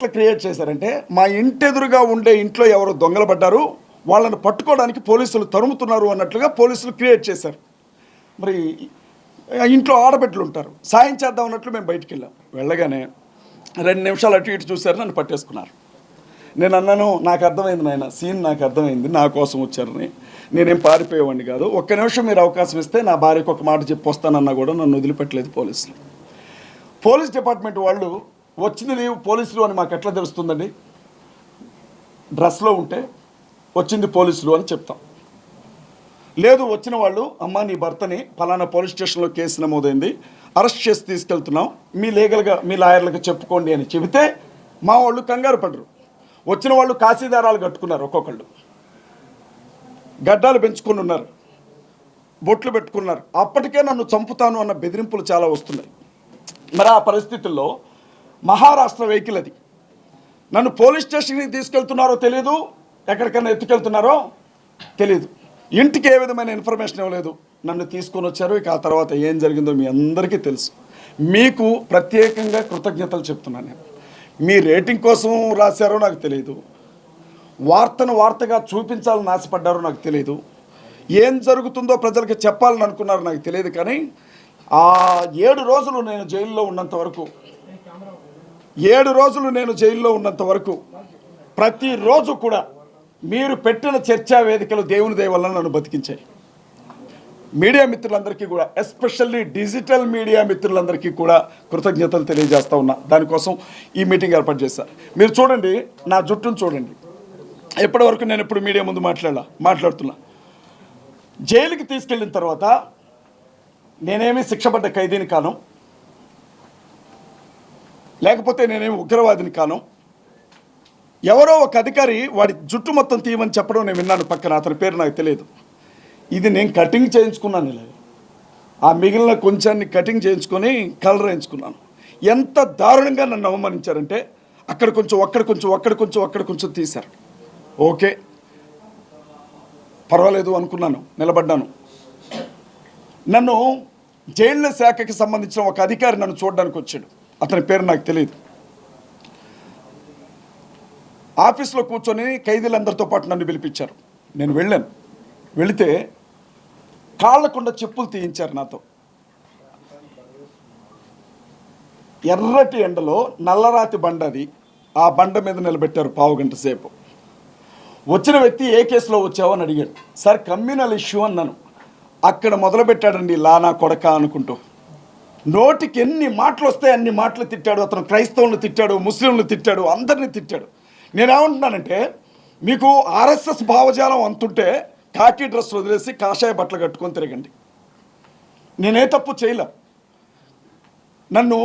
Create చేశారంటే మా ఇంటి ఎదురుగా ఉండే ఇంట్లో ఎవరో దొంగలు పడ్డారు, వాళ్ళని పట్టుకోవడానికి పోలీసులు తరుముతున్నారు అన్నట్లుగా పోలీసులు క్రియేట్ చేశారు. మరి ఇంట్లో ఆడబిడ్డలు ఉంటారు, సాయం చేద్దాం అన్నట్లు మేము బయటికి వెళ్ళాం. వెళ్ళగానే 2 నిమిషాలు అటు ఇటు చూశారు, నన్ను పట్టేసుకున్నారు. నేను అన్నాను, నాకు అర్థమైంది నాయన, సీన్ నాకు అర్థమైంది, నా కోసం వచ్చారని. నేనేం పారిపోయేవాడిని కాదు. ఒక్క నిమిషం మీరు అవకాశం ఇస్తే నా భార్యకు ఒక మాట చెప్పి వస్తానన్నా కూడా నన్ను వదిలిపెట్టలేదు పోలీసులు. పోలీస్ డిపార్ట్మెంట్ వాళ్ళు వచ్చింది పోలీసులు అని మాకు ఎట్లా తెలుస్తుందండి? డ్రెస్లో ఉంటే వచ్చింది పోలీసులు అని చెప్తాం. లేదు, వచ్చిన వాళ్ళు అమ్మ నీ భర్తని ఫలానా పోలీస్ స్టేషన్లో కేసు నమోదైంది, అరెస్ట్ చేసి తీసుకెళ్తున్నాం, మీ లీగల్గా మీ లాయర్లకు చెప్పుకోండి అని చెబితే మా వాళ్ళు కంగారు పడరు. వచ్చిన వాళ్ళు కాశీదారాలు కట్టుకున్నారు, ఒక్కొక్కళ్ళు గడ్డాలు పెంచుకొని ఉన్నారు, బొట్లు పెట్టుకున్నారు. అప్పటికే నన్ను చంపుతాను అన్న బెదిరింపులు చాలా వస్తున్నాయి. మరి ఆ పరిస్థితుల్లో మహారాష్ట్ర వెహికల్ అది, నన్ను పోలీస్ స్టేషన్కి తీసుకెళ్తున్నారో తెలియదు, ఎక్కడికైనా ఎత్తుకెళ్తున్నారో తెలియదు, ఇంటికి ఏ విధమైన ఇన్ఫర్మేషన్ ఇవ్వలేదు, నన్ను తీసుకొని వచ్చారు. ఇక ఆ తర్వాత ఏం జరిగిందో మీ అందరికీ తెలుసు. మీకు ప్రత్యేకంగా కృతజ్ఞతలు చెప్తున్నాను. నేను మీ రేటింగ్ కోసం రాశారో నాకు తెలియదు, వార్తను వార్తగా చూపించాలని ఆశపడ్డారో నాకు తెలియదు, ఏం జరుగుతుందో ప్రజలకు చెప్పాలని అనుకున్నారో నాకు తెలియదు. కానీ ఆ 7 రోజులు నేను జైల్లో ఉన్నంత వరకు 7 రోజులు నేను జైల్లో ఉన్నంత వరకు ప్రతిరోజు కూడా మీరు పెట్టిన చర్చా వేదికలు దేవుని దయ వల్ల నన్ను బతికించాయి. మీడియా మిత్రులందరికీ కూడా, ఎస్పెషల్లీ డిజిటల్ మీడియా మిత్రులందరికీ కూడా కృతజ్ఞతలు తెలియజేస్తూ ఉన్నా. దానికోసం ఈ మీటింగ్ ఏర్పాటు చేశాను. మీరు చూడండి, నా జుట్టును చూడండి. ఎప్పటివరకు నేను ఎప్పుడు మీడియా ముందు మాట్లాడుతున్నా. జైలుకి తీసుకెళ్ళిన తర్వాత నేనేమి శిక్షపడ్డ ఖైదీని కాను, లేకపోతే నేనేమి ఉగ్రవాదిని కాను. ఎవరో ఒక అధికారి వాడి జుట్టు మొత్తం తీయమని చెప్పడం నేను విన్నాను పక్కన, అతని పేరు నాకు తెలియదు. ఇది నేను కటింగ్ చేయించుకున్నాను, ఇలా ఆ మిగిలిన కొంచాన్ని కటింగ్ చేయించుకొని కలర్ వేయించుకున్నాను. ఎంత దారుణంగా నన్ను అవమానించారంటే అక్కడ కొంచెం అక్కడ కొంచెం తీశారు. ఓకే పర్వాలేదు అనుకున్నాను, నిలబడ్డాను. నన్ను జైళ్ళ శాఖకి సంబంధించిన ఒక అధికారి నన్ను చూడడానికి వచ్చాడు, అతని పేరు నాకు తెలియదు. ఆఫీస్లో కూర్చొని ఖైదీలందరితో పాటు నన్ను పిలిపించారు. నేను వెళ్ళాను. వెళితే కాళ్ళకుండా చెప్పులు తీయించారు నాతో. ఎర్రటి ఎండలో నల్లరాతి బండ అది, ఆ బండ మీద నిలబెట్టారు 15 గంట సేపు. వచ్చిన వ్యక్తి ఏ కేసులో వచ్చావు అని అడిగాడు. సార్ కమ్యూనల్ ఇష్యూ అన్నాను. అక్కడ మొదలుపెట్టాడండి లానా కొడక అనుకుంటూ. నోటికి ఎన్ని మాటలు వస్తాయి అన్ని మాటలు తిట్టాడు. అతను క్రైస్తవులను తిట్టాడు, ముస్లింలను తిట్టాడు, అందరినీ తిట్టాడు. నేనేమంటున్నానంటే, మీకు ఆర్ఎస్ఎస్ భావజాలం అంతుంటే కాకి డ్రెస్ వదిలేసి కాషాయ బట్టలు కట్టుకొని తిరగండి. నేనే తప్పు చేయలే. నన్ను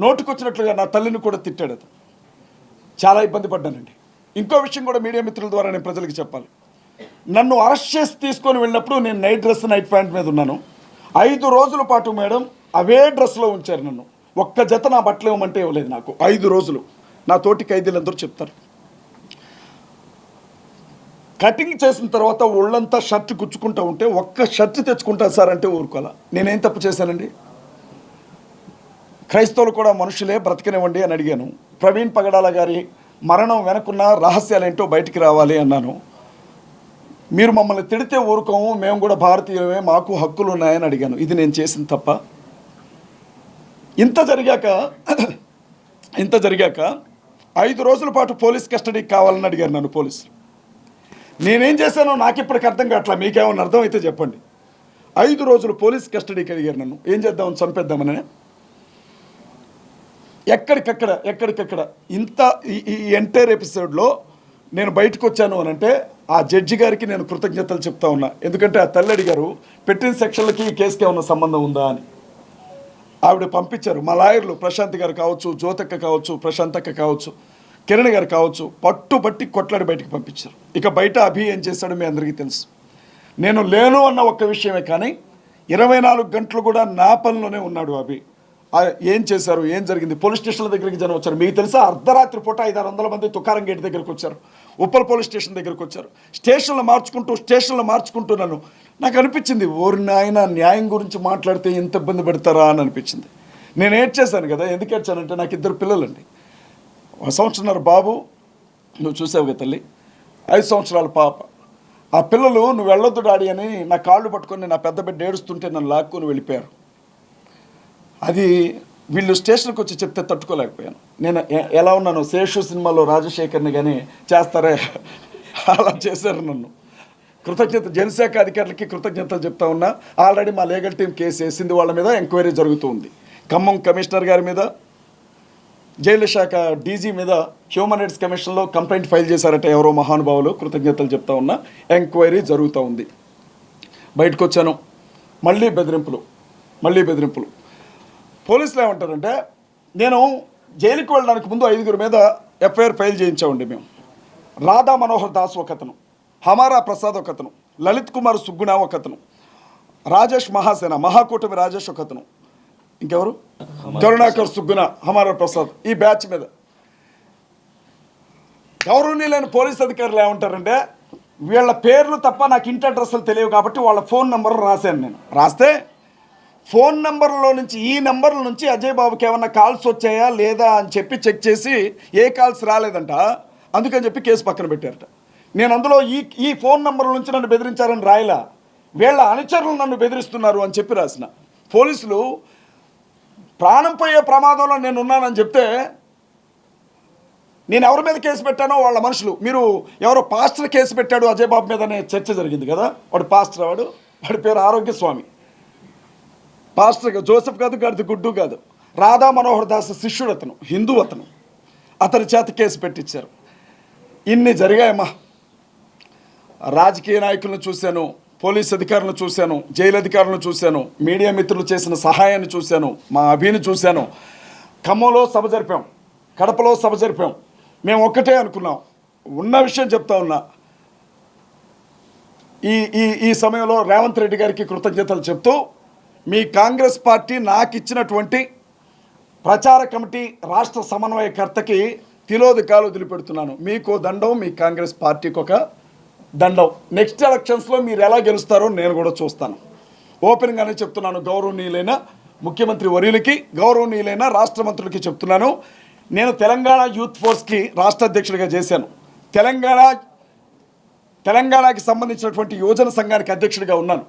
నోటుకొచ్చినట్లుగా నా తల్లిని కూడా తిట్టాడు అతను. చాలా ఇబ్బంది పడ్డానండి. ఇంకో విషయం కూడా మీడియా మిత్రుల ద్వారా నేను ప్రజలకు చెప్పాలి. నన్ను అరెస్ట్ చేసి తీసుకొని వెళ్ళినప్పుడు నేను నైట్ డ్రెస్ నైట్ ప్యాంట్ మీద ఉన్నాను. 5 రోజుల పాటు మేడం అవే డ్రెస్లో ఉంచారు నన్ను. ఒక్క జత నా బట్టలు ఇవ్వమంటే ఇవ్వలేదు నాకు. 5 రోజులు. నా తోటి ఖైదీలందరూ చెప్తారు. కటింగ్ చేసిన తర్వాత ఒళ్ళంతా షర్ట్ గుచ్చుకుంటూ ఉంటే ఒక్క షర్ట్ తెచ్చుకుంటా సార్ అంటే ఊరుకోవాలా. నేనేం తప్పు చేశానండి? క్రైస్తవులు కూడా మనుషులే, బ్రతకనివ్వండి అని అడిగాను. ప్రవీణ్ పగడాల గారి మరణం వెనకున్న రహస్యాలేంటో బయటికి రావాలి అన్నాను. మీరు మమ్మల్ని తిడితే ఊరుకోము, మేము కూడా భారతీయులమే, మాకు హక్కులు ఉన్నాయని అడిగాను. ఇది నేను చేసిన తప్ప? ఇంత జరిగాక 5 రోజుల పాటు పోలీస్ కస్టడీకి కావాలని అడిగారు నన్ను పోలీసులు. నేనేం చేశానో నాకు ఇప్పటికి అర్థం కావట్లా. మీకేమన్నా అర్థం అయితే చెప్పండి. 5 రోజులు పోలీస్ కస్టడీకి అడిగారు నన్ను. ఏం చేద్దామని, చంపేద్దామని. ఎక్కడికక్కడ ఇంత ఈ ఎంటైర్ ఎపిసోడ్లో నేను బయటకు వచ్చాను అని అంటే ఆ జడ్జి గారికి నేను కృతజ్ఞతలు చెప్తా ఉన్నా. ఎందుకంటే ఆ తల్లి అడిగారు, పెట్టిన సెక్షన్లకి ఈ కేసుకి ఏమన్నా సంబంధం ఉందా అని. ఆవిడ పంపించారు. మా లాయర్లు ప్రశాంత్ గారు కావచ్చు, జ్యోతక్క కావచ్చు, ప్రశాంతక్క కావచ్చు, కిరణ్ గారు కావచ్చు, పట్టుబట్టి కొట్లాడి బయటికి పంపించారు. ఇక బయట అభి ఏం చేశాడో మీ అందరికీ తెలుసు. నేను లేను అన్న ఒక్క విషయమే, కానీ 24 గంటలు కూడా నా పనిలోనే ఉన్నాడు అభి. ఏం చేశారు, ఏం జరిగింది? పోలీస్ స్టేషన్ల దగ్గరికి జనం వచ్చారు. మీకు తెలుసా, అర్ధరాత్రి పూట 500-600 మంది తుకారం గేట్ దగ్గరికి వచ్చారు, ఉప్పల్ పోలీస్ స్టేషన్ దగ్గరికి వచ్చారు. స్టేషన్లు మార్చుకుంటూ నాకు అనిపించింది, ఓరి నాయన న్యాయం గురించి మాట్లాడితే ఎంత ఇబ్బంది పెడతారా అని అనిపించింది. నేను ఏడ్చేశాను కదా. ఎందుకు ఏడ్చానంటే నాకు 2 పిల్లలండి. 1.5 బాబు, నువ్వు చూసావుగా తల్లి, 5 సంవత్సరాల పాప. ఆ పిల్లలు నువ్వు వెళ్ళొద్దు డాడీ అని నా కాళ్ళు పట్టుకొని నా పెద్ద బిడ్డ ఏడుస్తుంటే నన్ను లాక్కుని వెళ్ళిపోయారు. అది వీళ్ళు స్టేషన్కి వచ్చి చెప్తే తట్టుకోలేకపోయాను. నేను ఎలా ఉన్నాను, శేషు సినిమాలో రాజశేఖర్ని కానీ చేస్తారే అలా చేశారు నన్ను. జనశాఖ అధికారులకి కృతజ్ఞతలు చెప్తా ఉన్నా. ఆల్రెడీ మా లీగల్ టీం కేసు వేసింది, వాళ్ళ మీద ఎంక్వైరీ జరుగుతుంది. ఖమ్మం కమిషనర్ గారి మీద, జైలు శాఖ డీజీ మీద హ్యూమన్ రైట్స్ కమిషన్లో కంప్లైంట్ ఫైల్ చేశారట ఎవరో మహానుభావులు. కృతజ్ఞతలు చెప్తా ఉన్నా. ఎంక్వైరీ జరుగుతూ ఉంది. బయటకు వచ్చాను, మళ్ళీ బెదిరింపులు. పోలీసులు ఏమంటారంటే, నేను జైలుకి వెళ్ళడానికి ముందు 5 మీద ఎఫ్ఐఆర్ ఫైల్ చేయించామండి మేము. రాధా మనోహర్ దాస్ ఒకతను, హమారా ప్రసాద్ ఒకతను, లలిత్ కుమార్ సుగ్గుణ ఒకతను, రాజేష్ మహాసేన మహాకూటమి రాజేష్ ఒకతను, ఇంకెవరు కరుణాకర్ సుగ్గుణ, హమారా ప్రసాద్, ఈ బ్యాచ్ మీద. గౌరవనీయులైన పోలీస్ అధికారులు ఏమంటారంటే, వీళ్ళ పేర్లు తప్ప నాకు ఇంటి అడ్రస్లు తెలియవు కాబట్టి వాళ్ళ ఫోన్ నెంబర్ రాశాను. నేను రాస్తే ఫోన్ నెంబర్లో నుంచి, ఈ నెంబర్ల నుంచి అజయ్ బాబుకి ఏమన్నా కాల్స్ వచ్చాయా లేదా అని చెప్పి చెక్ చేసి ఏ కాల్స్ రాలేదంట. అందుకని చెప్పి కేసు పక్కన పెట్టారట. నేను అందులో ఈ ఫోన్ నెంబర్ల నుంచి నన్ను బెదిరించారని రాయలా, వీళ్ళ అనుచరులు నన్ను బెదిరిస్తున్నారు అని చెప్పి రాసిన. పోలీసులు ప్రాణం పోయే ప్రమాదంలో నేను ఉన్నానని చెప్తే, నేను ఎవరి మీద కేసు పెట్టానో వాళ్ళ మనుషులు, మీరు ఎవరో పాస్టర్ కేసు పెట్టాడు అజయ్ బాబు మీద అనే చర్చ జరిగింది కదా. వాడు పాస్టర్, వాడి పేరు ఆరోగ్యస్వామి. పాస్టర్గా జోసెఫ్ కాదు, గడిది గుడ్డు కాదు, రాధా మనోహర్ దాస్ శిష్యుడు అతను, హిందూ అతను. అతని చేత కేసు పెట్టించారు. ఇన్ని జరిగాయమ్మా. రాజకీయ నాయకులను చూశాను, పోలీస్ అధికారులను చూశాను, జైలు అధికారులను చూశాను, మీడియా మిత్రులు చేసిన సహాయాన్ని చూశాను, మా అభిని చూశాను. ఖమ్మంలో సభ జరిపాం, కడపలో సభ జరిపాం. మేము ఒక్కటే అనుకున్నాం, ఉన్న విషయం చెప్తా ఉన్నా. ఈ సమయంలో రేవంత్ రెడ్డి గారికి కృతజ్ఞతలు చెప్తూ, మీ కాంగ్రెస్ పార్టీ నాకు ఇచ్చినటువంటి ప్రచార కమిటీ రాష్ట్ర సమన్వయకర్తకి తిలోదకాలు వదిలిపెడుతున్నాను. మీకో దండం, మీ కాంగ్రెస్ పార్టీకి ఒక దండం. నెక్స్ట్ ఎలక్షన్స్లో మీరు ఎలా గెలుస్తారో నేను కూడా చూస్తాను. ఓపెన్గానే చెప్తున్నాను. గౌరవనీయులైన ముఖ్యమంత్రి వర్యులకి, గౌరవనీయులైన రాష్ట్ర మంత్రులకి చెప్తున్నాను. నేను తెలంగాణ యూత్ ఫోర్స్కి రాష్ట్ర అధ్యక్షుడిగా చేశాను. తెలంగాణకి సంబంధించినటువంటి యువజన సంఘానికి అధ్యక్షుడిగా ఉన్నాను.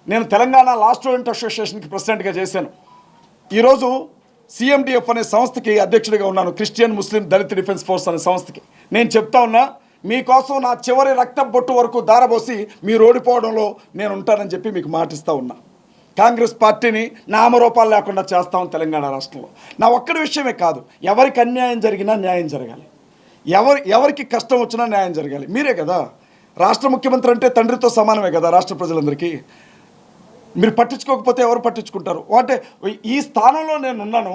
నేను తెలంగాణ లా స్టూడెంట్ అసోసియేషన్కి ప్రెసిడెంట్గా చేశాను. ఈరోజు CMDF అనే సంస్థకి అధ్యక్షుడిగా ఉన్నాను. క్రిస్టియన్ ముస్లిం దళిత్ డిఫెన్స్ ఫోర్స్ అనే సంస్థకి. నేను చెప్తా ఉన్నా, మీకోసం నా చివరి రక్తం బొట్టు వరకు దారబోసి మీరు ఓడిపోవడంలో నేను ఉంటానని చెప్పి మీకు మాటిస్తూ ఉన్నా. కాంగ్రెస్ పార్టీని నామరూపాలు లేకుండా చేస్తాం తెలంగాణ రాష్ట్రంలో. నా ఒక్కడి విషయమే కాదు, ఎవరికి అన్యాయం జరిగినా న్యాయం జరగాలి, ఎవరికి కష్టం వచ్చినా న్యాయం జరగాలి. మీరే కదా రాష్ట్ర ముఖ్యమంత్రి అంటే, తండ్రితో సమానమే కదా రాష్ట్ర ప్రజలందరికీ. మీరు పట్టించుకోకపోతే ఎవరు పట్టించుకుంటారు? అంటే ఈ స్థానంలో నేను ఉన్నాను,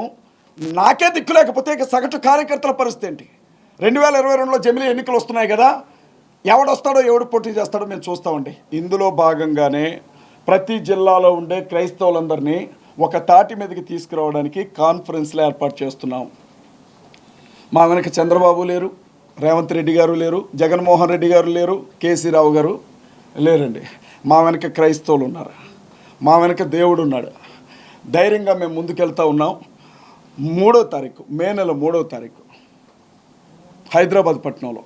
నాకే దిక్కు లేకపోతే ఇక సగటు కార్యకర్తల పరిస్థితి ఏంటి? 2022లో జమిలీ ఎన్నికలు వస్తున్నాయి కదా, ఎవడొస్తాడో ఎవడు పోటీ చేస్తాడో మేము చూస్తామండి. ఇందులో భాగంగానే ప్రతి జిల్లాలో ఉండే క్రైస్తవులందరినీ ఒక తాటి మీదకి తీసుకురావడానికి కాన్ఫరెన్స్లు ఏర్పాటు చేస్తున్నాం. మా వెనక చంద్రబాబు లేరు, రేవంత్ రెడ్డి గారు లేరు, జగన్మోహన్ రెడ్డి గారు లేరు, కేసీ రావు గారు లేరండి. మా వెనక క్రైస్తవులు ఉన్నారు, మా వెనక దేవుడు ఉన్నాడు. ధైర్యంగా మేము ముందుకెళ్తూ ఉన్నాం. 3వ తారీఖు, మే నెల 3వ తారీఖు హైదరాబాద్ పట్టణంలో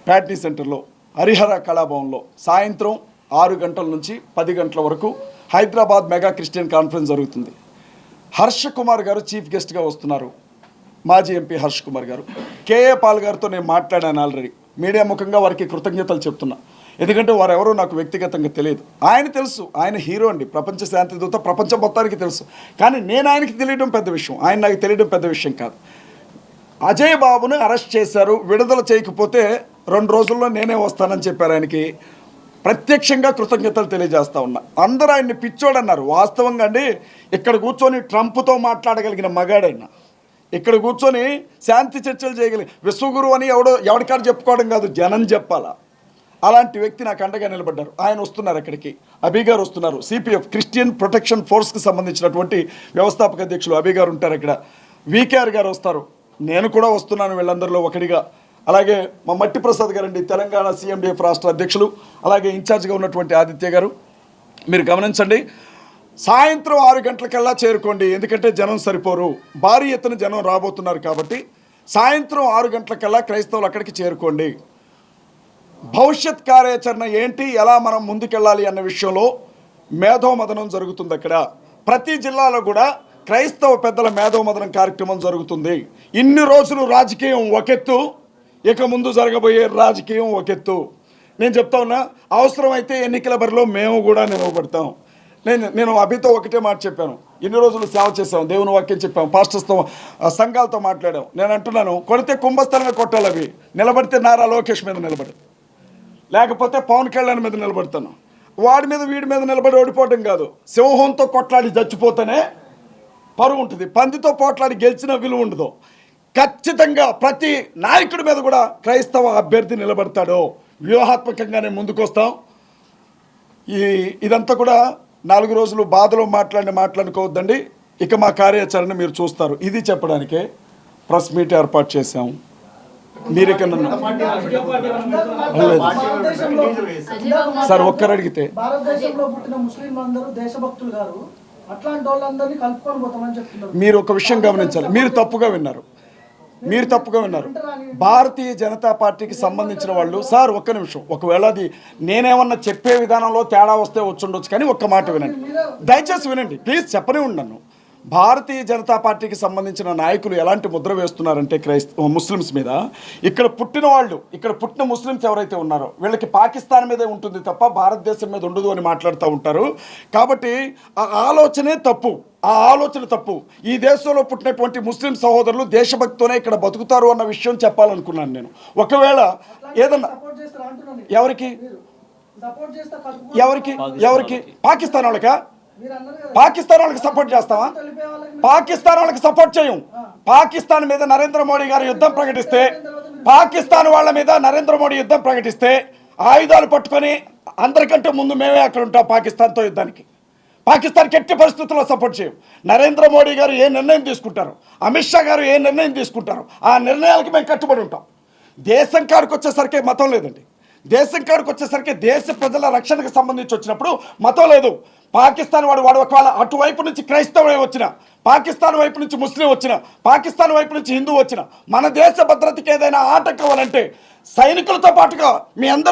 ప్యాట్నీ సెంటర్లో హరిహర కళాభవన్లో సాయంత్రం 6 గంటల నుంచి 10 గంటల వరకు హైదరాబాద్ మెగా క్రిస్టియన్ కాన్ఫరెన్స్ జరుగుతుంది. హర్ష కుమార్ గారు చీఫ్ గెస్ట్గా వస్తున్నారు. మాజీ ఎంపీ హర్ష్ కుమార్ గారు. కేఏ పాల్ గారితో నేను మాట్లాడాను ఆల్రెడీ. మీడియా ముఖంగా వారికి కృతజ్ఞతలు చెప్తున్నా. ఎందుకంటే వారు ఎవరో నాకు వ్యక్తిగతంగా తెలియదు. ఆయన తెలుసు, ఆయన హీరో అండి, ప్రపంచ శాంతి దూత, ప్రపంచం మొత్తానికి తెలుసు. కానీ నేను ఆయనకి తెలియడం పెద్ద విషయం, ఆయన నాకు తెలియడం పెద్ద విషయం కాదు. అజయ్ బాబుని అరెస్ట్ చేశారు, విడుదల చేయకపోతే 2 రోజుల్లో నేనే వస్తానని చెప్పారు. ఆయనకి ప్రత్యక్షంగా కృతజ్ఞతలు తెలియజేస్తా ఉన్నా. అందరూ ఆయన్ని పిచ్చోడన్నారు. వాస్తవంగా అండి, ఇక్కడ కూర్చొని ట్రంప్తో మాట్లాడగలిగిన మగాడైనా, ఇక్కడ కూర్చొని శాంతి చర్చలు చేయగలిగిన విశ్వగురు అని ఎవడికాడు చెప్పుకోవడం కాదు, జనం చెప్పాలా. అలాంటి వ్యక్తి నాకు అండగా నిలబడ్డారు. ఆయన వస్తున్నారు అక్కడికి, అభి గారు వస్తున్నారు. CPF క్రిస్టియన్ ప్రొటెక్షన్ ఫోర్స్కి సంబంధించినటువంటి వ్యవస్థాపక అధ్యక్షులు అభి గారు ఉంటారు ఇక్కడ. VKR గారు వస్తారు, నేను కూడా వస్తున్నాను వీళ్ళందరిలో ఒకటిగా. అలాగే మా మట్టి ప్రసాద్ గారండి, తెలంగాణ CMDF రాష్ట్ర అధ్యక్షులు, అలాగే ఇన్ఛార్జ్గా ఉన్నటువంటి ఆదిత్య గారు. మీరు గమనించండి, సాయంత్రం 6 గంటలకల్లా చేరుకోండి, ఎందుకంటే జనం సరిపోరు, భారీ ఎత్తున జనం రాబోతున్నారు కాబట్టి సాయంత్రం 6 గంటలకల్లా క్రైస్తవులు అక్కడికి చేరుకోండి. భవిష్యత్ కార్యాచరణ ఏంటి, ఎలా మనం ముందుకెళ్ళాలి అన్న విషయంలో మేధోమథనం జరుగుతుంది. అక్కడ ప్రతి జిల్లాలో కూడా క్రైస్తవ పెద్దల మేధోమథనం కార్యక్రమం జరుగుతుంది. ఇన్ని రోజులు రాజకీయం ఒకెత్తు, ఇక ముందు జరగబోయే రాజకీయం ఒకెత్తు. నేను చెప్తా ఉన్నా, అవసరమైతే ఎన్నికల బరిలో మేము కూడా నిలవబడతాం. నేను అభితో ఒకటే మాట చెప్పాను, ఇన్ని రోజులు సేవ చేసాం, దేవుని వాక్యం చెప్పాం, పాస్టర్స్తో సంఘాలతో మాట్లాడాం. నేను అంటున్నాను, కొడితే కుంభస్థలమే కొట్టాలి, అవి నిలబడితే నారా లోకేష్ మీద నిలబడి, లేకపోతే పవన్ కళ్యాణ్ మీద నిలబడతాను. వాడి మీద వీడి మీద నిలబడి ఓడిపోవడం కాదు, సింహంతో కొట్లాడి చచ్చిపోతేనే పరువు ఉంటుంది, పందితో పోట్లాడి గెలిచిన విలువ ఉండదు. ఖచ్చితంగా ప్రతి నాయకుడి మీద కూడా క్రైస్తవ అభ్యర్థి నిలబడతాడు. వ్యూహాత్మకంగానే ముందుకు వస్తాం. ఇదంతా కూడా 4 రోజులు బాధలో మాట్లాడుకోవద్దండి. ఇక మా కార్యాచరణ మీరు చూస్తారు. ఇది చెప్పడానికే ప్రెస్ మీట్ ఏర్పాటు చేశాం. మీరిక నన్ను సార్ ఒక్కరు అడిగితే భారతదేశంలో పుట్టిన ముస్లింలందరూ దేశభక్తులు గారు, అట్లాంటి వాళ్ళందరినీ కలుపుకొని పోతామని చెప్తున్నారు. మీరు ఒక విషయం గమనించాలి, మీరు తప్పుగా విన్నారు. భారతీయ జనతా పార్టీకి సంబంధించిన వాళ్ళు, సార్ ఒక్క నిమిషం, ఒకవేళ అది నేనేమన్నా చెప్పే విధానంలో తేడా వస్తే వచ్చుండొచ్చు, కానీ ఒక్క మాట వినండి, దయచేసి వినండి ప్లీజ్, చెప్పనే ఉండను. భారతీయ జనతా పార్టీకి సంబంధించిన నాయకులు ఎలాంటి ముద్ర వేస్తున్నారంటే ముస్లిమ్స్ మీద, ఇక్కడ పుట్టిన ముస్లిమ్స్ ఎవరైతే ఉన్నారో వీళ్ళకి పాకిస్తాన్ మీదే ఉంటుంది తప్ప భారతదేశం మీద ఉండదు అని మాట్లాడుతూ ఉంటారు. కాబట్టి ఆ ఆలోచన తప్పు. ఈ దేశంలో పుట్టినటువంటి ముస్లిం సహోదరులు దేశభక్తితోనే ఇక్కడ బతుకుతారు అన్న విషయం చెప్పాలనుకున్నాను నేను. ఒకవేళ ఏదన్నా ఎవరికి పాకిస్తాన్ వాళ్ళకి సపోర్ట్ చేస్తావా? పాకిస్తాన్ వాళ్ళకి సపోర్ట్ చేయం. పాకిస్తాన్ మీద నరేంద్ర మోడీ గారు యుద్ధం ప్రకటిస్తే, పాకిస్తాన్ వాళ్ళ మీద నరేంద్ర మోడీ యుద్ధం ప్రకటిస్తే ఆయుధాలు పట్టుకొని అందరికంటే ముందు మేమే అక్కడ ఉంటాం పాకిస్తాన్తో యుద్ధానికి. పాకిస్తాన్కి ఎట్టి పరిస్థితుల్లో సపోర్ట్ చేయం. నరేంద్ర మోడీ గారు ఏ నిర్ణయం తీసుకుంటారు, అమిత్ షా గారు ఏ నిర్ణయం తీసుకుంటారు, ఆ నిర్ణయాలకి మేము కట్టుబడి ఉంటాం. దేశం కాడికి వచ్చేసరికి మతం లేదండి. దేశం కాడికి వచ్చేసరికి దేశ ప్రజల రక్షణకు సంబంధించి వచ్చినప్పుడు మతం లేదు. పాకిస్తాన్ వాడు ఒకవేళ అటువైపు నుంచి క్రైస్తవుడే వచ్చిన, పాకిస్తాన్ వైపు నుంచి ముస్లిం వచ్చిన, పాకిస్తాన్ వైపు నుంచి హిందూ వచ్చిన, మన దేశ భద్రతకి ఏదైనా ఆటంకం అంటే సైనికులతో పాటుగా మీ అందరి